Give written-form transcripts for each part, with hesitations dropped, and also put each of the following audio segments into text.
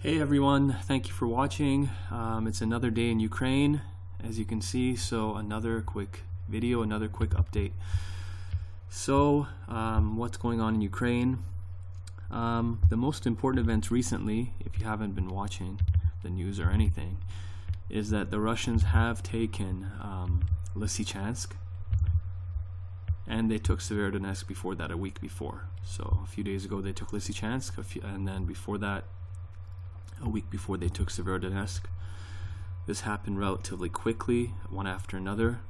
Hey everyone, thank you for watching. It's another day in Ukraine, as you can see, so another quick video, another quick update. So, what's going on in Ukraine? The most important events recently, if you haven't been watching the news or anything, is that the Russians have taken Lysychansk, and they took Severodonetsk before that, a week before. So a few days ago they took Lysychansk, and then before that, a week before, they took Severodonetsk. This happened relatively quickly, one after another.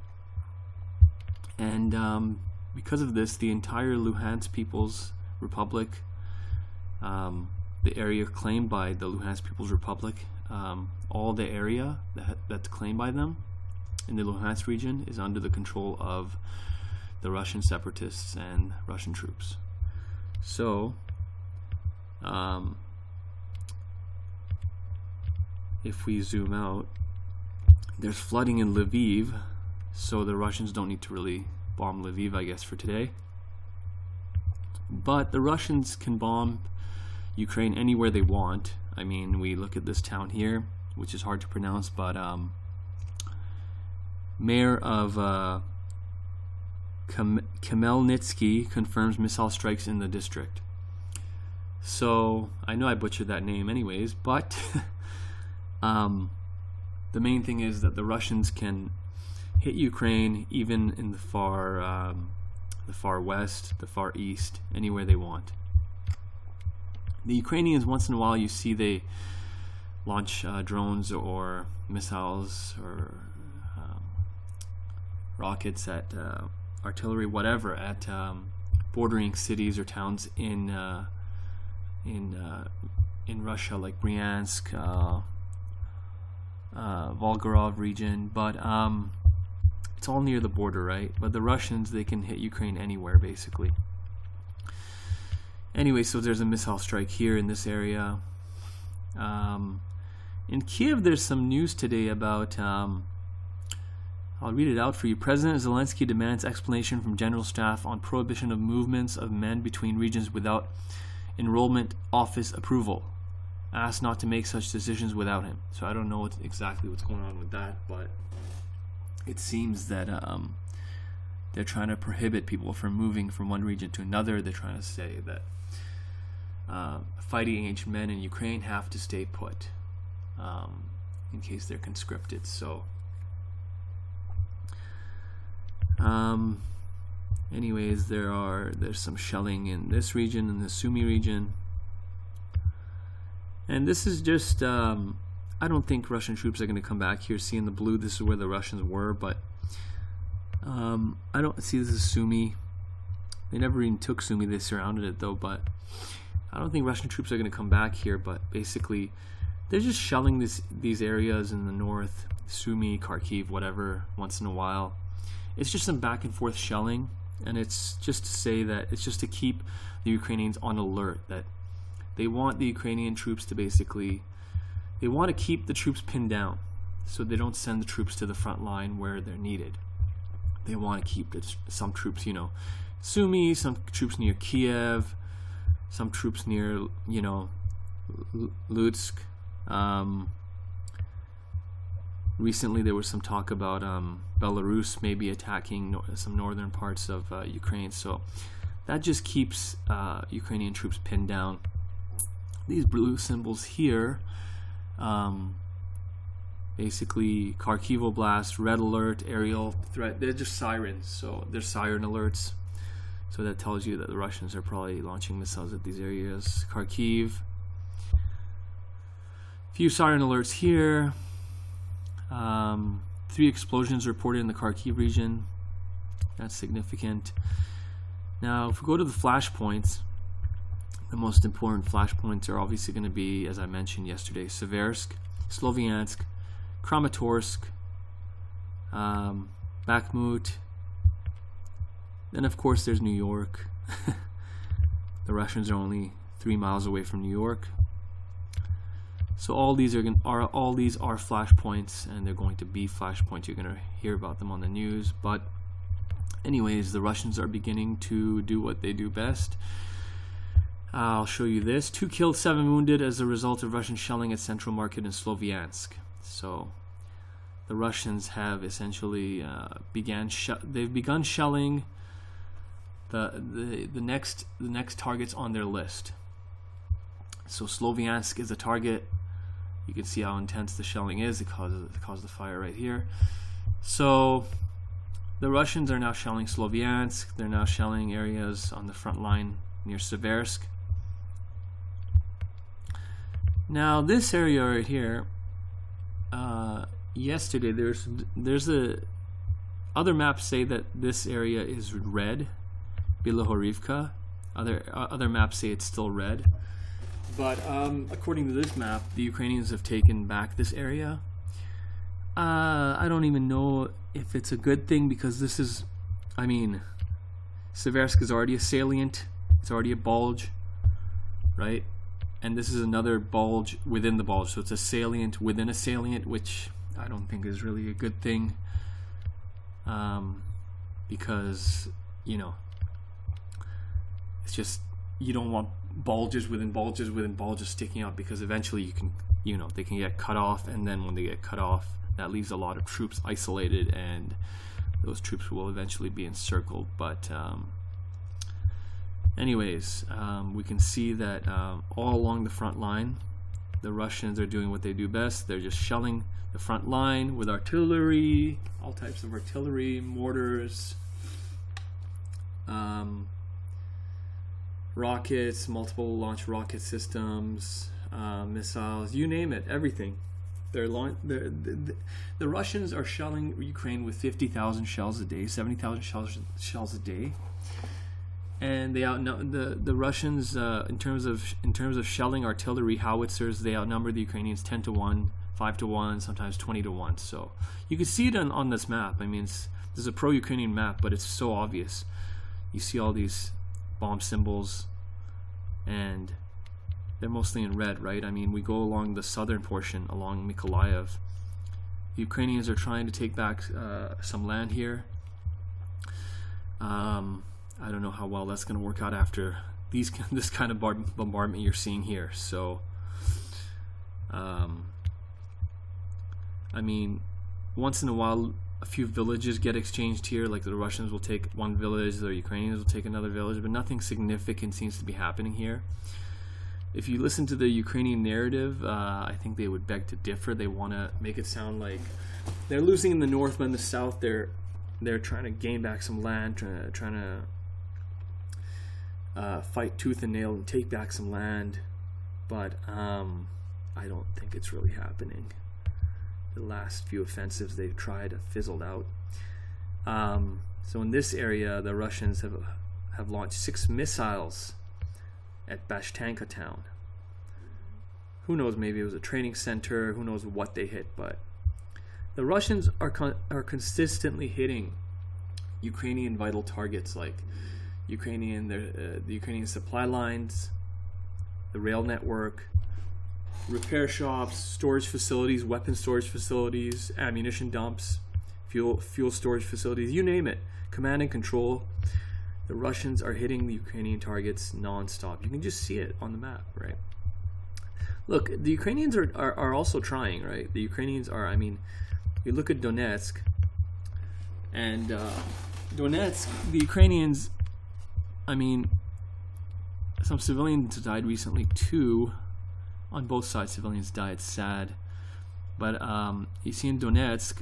And because of this, the entire Luhansk People's Republic, the area claimed by the Luhansk People's Republic, all the area that's claimed by them in the Luhansk region is under the control of the Russian separatists and Russian troops. So, if we zoom out, there's flooding in Lviv, so the Russians don't need to really bomb Lviv, I guess, for today. But the Russians can bomb Ukraine anywhere they want. I mean, we look at this town here, which is hard to pronounce, but Mayor of Khmelnytsky confirms missile strikes in the district. So, I know I butchered that name anyways, but the main thing is that the Russians can hit Ukraine even in the far west, the far east, anywhere they want. The Ukrainians, once in a while, you see they launch drones or missiles or rockets at artillery, whatever, at bordering cities or towns in Russia, like Bryansk, Volgorod region, but it's all near the border, right? But the Russians, they can hit Ukraine anywhere, basically. Anyway, so there's a missile strike here in this area. In Kiev, there's some news today about, I'll read it out for you. President Zelensky demands explanation from General Staff on prohibition of movements of men between regions without enrollment office approval. Asked not to make such decisions without him. So I don't know exactly what's going on with that, but it seems that they're trying to prohibit people from moving from one region to another. They're trying to say that fighting age men in Ukraine have to stay put in case they're conscripted. So anyways, there's some shelling in this region, in the Sumy region. And this is just, I don't think Russian troops are going to come back here. See in the blue, this is where the Russians were, but I don't see this as Sumy. They never even took Sumy, they surrounded it though, but I don't think Russian troops are going to come back here, but basically they're just shelling these areas in the north, Sumy, Kharkiv, whatever, once in a while. It's just some back and forth shelling, and it's just to say that it's just to keep the Ukrainians on alert, that they want the Ukrainian troops to basically, they want to keep the troops pinned down so they don't send the troops to the front line where they're needed. They want to keep some troops, Sumy, some troops near Kiev, some troops near, Lutsk. Recently there was some talk about Belarus maybe attacking some northern parts of Ukraine, so that just keeps Ukrainian troops pinned down. These blue symbols here, basically Kharkiv Oblast, red alert, aerial threat, they're just sirens, so they're siren alerts. So that tells you that the Russians are probably launching missiles at these areas. Kharkiv, few siren alerts here. 3 explosions reported in the Kharkiv region. That's significant. Now, if we go to the flashpoints, the most important flashpoints are obviously going to be, as I mentioned yesterday, Seversk, Sloviansk, Kramatorsk, Bakhmut. Then, of course, there's New York. The Russians are only 3 miles away from New York. So all these are flashpoints, and they're going to be flashpoints. You're going to hear about them on the news. But anyways, the Russians are beginning to do what they do best, I'll show you this. 2 killed, 7 wounded as a result of Russian shelling at Central Market in Sloviansk. So the Russians have essentially begun shelling the next targets on their list. So Sloviansk is a target. You can see how intense the shelling is. It caused the fire right here. So the Russians are now shelling Sloviansk. They're now shelling areas on the front line near Seversk. Now this area right here, yesterday there's other maps say that this area is red, Bilohorivka. Other maps say it's still red. But according to this map, the Ukrainians have taken back this area. I don't even know if it's a good thing, because this is, I mean, Seversk is already a salient. It's already a bulge, right? And this is another bulge within the bulge. So it's a salient within a salient, which I don't think is really a good thing. Because, you know, it's just, you don't want bulges within bulges within bulges sticking out, because eventually you can, you know, they can get cut off, and then when they get cut off, that leaves a lot of troops isolated, and those troops will eventually be encircled. But anyways, we can see that all along the front line, the Russians are doing what they do best. They're just shelling the front line with artillery, all types of artillery, mortars, rockets, multiple launch rocket systems, missiles, you name it, everything. The Russians are shelling Ukraine with 50,000 shells a day, 70,000 shells a day, and they the Russians in terms of shelling artillery, howitzers. They outnumber the Ukrainians 10 to 1, 5 to 1, sometimes 20 to 1. So you can see it on this map. I mean, there's a pro-Ukrainian map, but it's so obvious. You see all these bomb symbols, and they're mostly in red, right? I mean, we go along the southern portion, along Mykolaiv. The Ukrainians are trying to take back some land here. I don't know how well that's going to work out after this kind of bombardment you're seeing here. So, I mean, once in a while, a few villages get exchanged here. Like the Russians will take one village, the Ukrainians will take another village, but nothing significant seems to be happening here. If you listen to the Ukrainian narrative, I think they would beg to differ. They want to make it sound like they're losing in the north, but in the south they're trying to gain back some land, trying to fight tooth and nail and take back some land. But I don't think it's really happening. The last few offensives they've tried have fizzled out. So in this area, the Russians have launched 6 missiles at Bashtanka town. Who knows, maybe it was a training center, who knows what they hit, but the Russians are consistently hitting Ukrainian vital targets, like the Ukrainian supply lines, the rail network, repair shops, storage facilities, weapon storage facilities, ammunition dumps, fuel storage facilities, you name it, command and control. The Russians are hitting the Ukrainian targets non-stop. You can just see it on the map, right? Look, the Ukrainians are also trying, right? The Ukrainians are, I mean, you look at Donetsk, and Donetsk, the Ukrainians, I mean, some civilians died recently too. On both sides, civilians died. It's sad. But you see in Donetsk,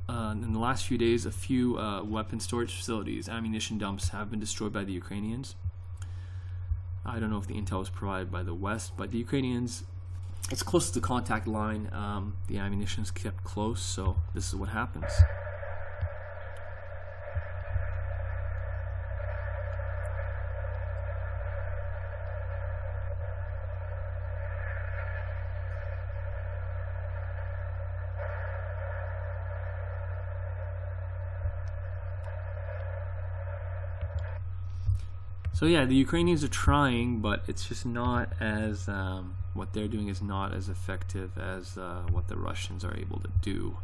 in the last few days, a few weapon storage facilities, ammunition dumps have been destroyed by the Ukrainians. I don't know if the intel was provided by the West, but the Ukrainians, it's close to the contact line. The ammunition's kept close, so this is what happens. So yeah, the Ukrainians are trying, but it's just not as, what they're doing is not as effective as what the Russians are able to do.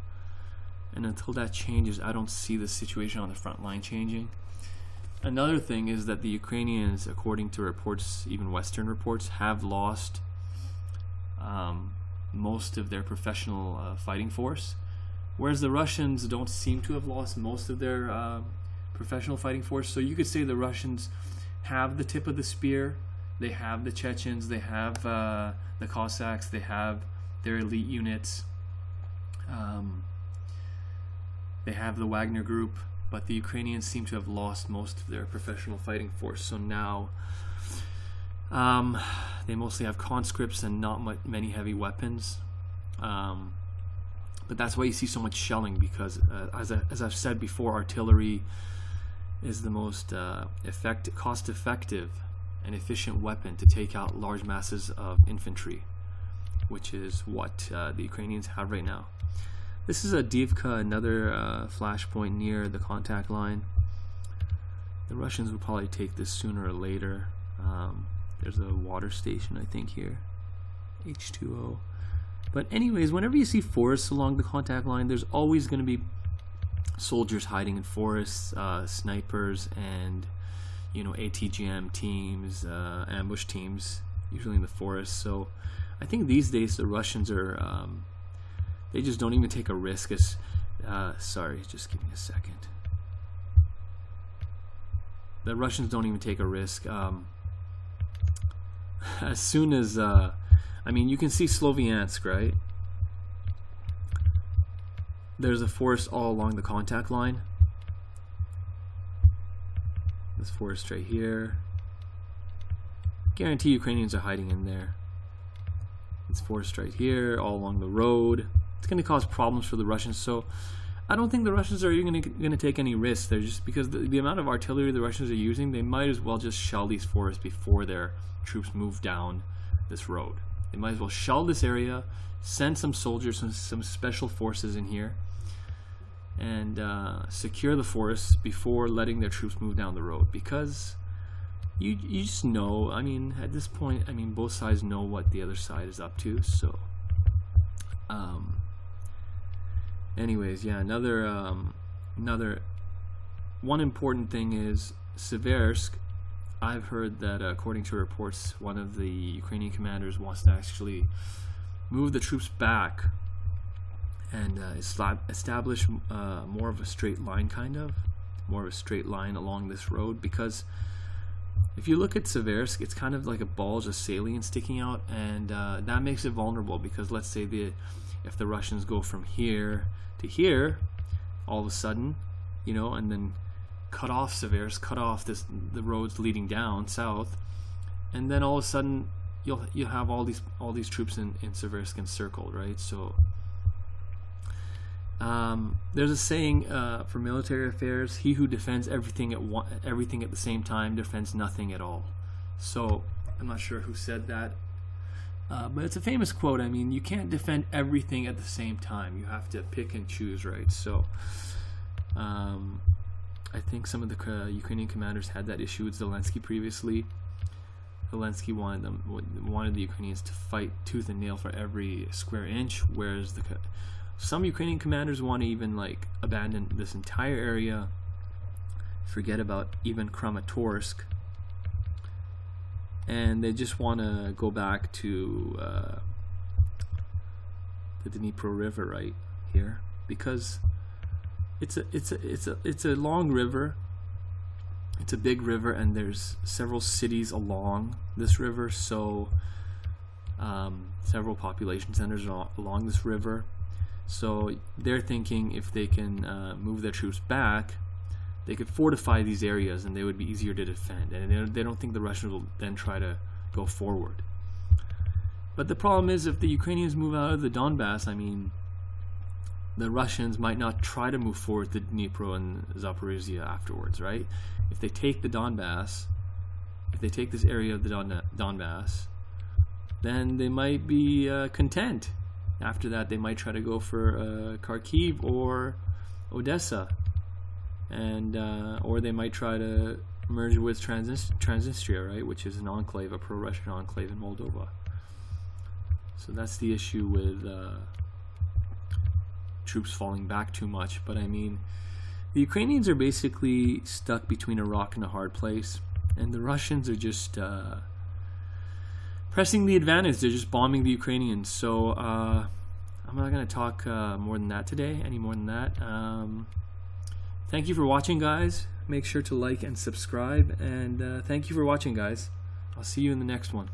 And until that changes, I don't see the situation on the front line changing. another thing is that the Ukrainians, according to reports, even Western reports, have lost most of their professional fighting force, whereas the Russians don't seem to have lost most of their professional fighting force. So you could say the Russians have the tip of the spear. They have the Chechens, they have the Cossacks, they have their elite units, they have the Wagner group, but the Ukrainians seem to have lost most of their professional fighting force. So now they mostly have conscripts and not many heavy weapons. But that's why you see so much shelling, because as I've said before, artillery is the most cost-effective and efficient weapon to take out large masses of infantry, which is what the Ukrainians have right now. This is Avdiivka, another flashpoint near the contact line. The Russians will probably take this sooner or later. There's a water station, I think, here. H2O. But anyways, whenever you see forests along the contact line, there's always going to be soldiers hiding in forests, snipers, and ATGM teams, ambush teams, usually in the forest. So I think these days the Russians are they just don't even take a risk. Sorry, just give me a second. The Russians don't even take a risk. As soon as you can see Sloviansk, right? There's a forest all along the contact line. This forest right here. Guarantee Ukrainians are hiding in there. This forest right here, all along the road. It's going to cause problems for the Russians. So I don't think the Russians are even going to take any risks. They're just, because the amount of artillery the Russians are using, they might as well just shell these forests before their troops move down this road. They might as well shell this area, send some soldiers, some special forces in here, and secure the forests before letting their troops move down the road. Because you just know, at this point, both sides know what the other side is up to. So anyways, yeah, another one important thing is Seversk. I've heard that according to reports, one of the Ukrainian commanders wants to actually move the troops back and establish more of a straight line, along this road. Because if you look at Seversk, it's kind of like a bulge of salient sticking out, and that makes it vulnerable. Because let's say if the Russians go from here to here, all of a sudden, and then cut off Seversk, cut off the roads leading down south, and then all of a sudden you'll have all these troops in Seversk encircled, right? So there's a saying for military affairs: "He who defends everything at the same time defends nothing at all." So I'm not sure who said that, but it's a famous quote. You can't defend everything at the same time. You have to pick and choose, right? So I think some of the Ukrainian commanders had that issue with Zelensky previously. Zelensky wanted the Ukrainians to fight tooth and nail for every square inch, whereas some Ukrainian commanders want to even abandon this entire area, forget about even Kramatorsk, and they just want to go back to the Dnipro River right here, because it's a long river. It's a big river, and there's several cities along this river, so several population centers along this river. So they're thinking if they can move their troops back, they could fortify these areas and they would be easier to defend. And they don't think the Russians will then try to go forward. But the problem is, if the Ukrainians move out of the Donbass, the Russians might not try to move forward to Dnipro and Zaporizhia afterwards, right? If they take the Donbass, if they take this area of the Donbass, then they might be content. After that, they might try to go for Kharkiv or Odessa, and or they might try to merge with Transnistria, right, which is an enclave, a pro-Russian enclave in Moldova. So that's the issue with troops falling back too much. But The Ukrainians are basically stuck between a rock and a hard place, and the Russians are just pressing the advantage. They're just bombing the Ukrainians. So I'm not going to talk more than that today, any more than that. Thank you for watching, guys. Make sure to like and subscribe, and thank you for watching, guys. I'll see you in the next one.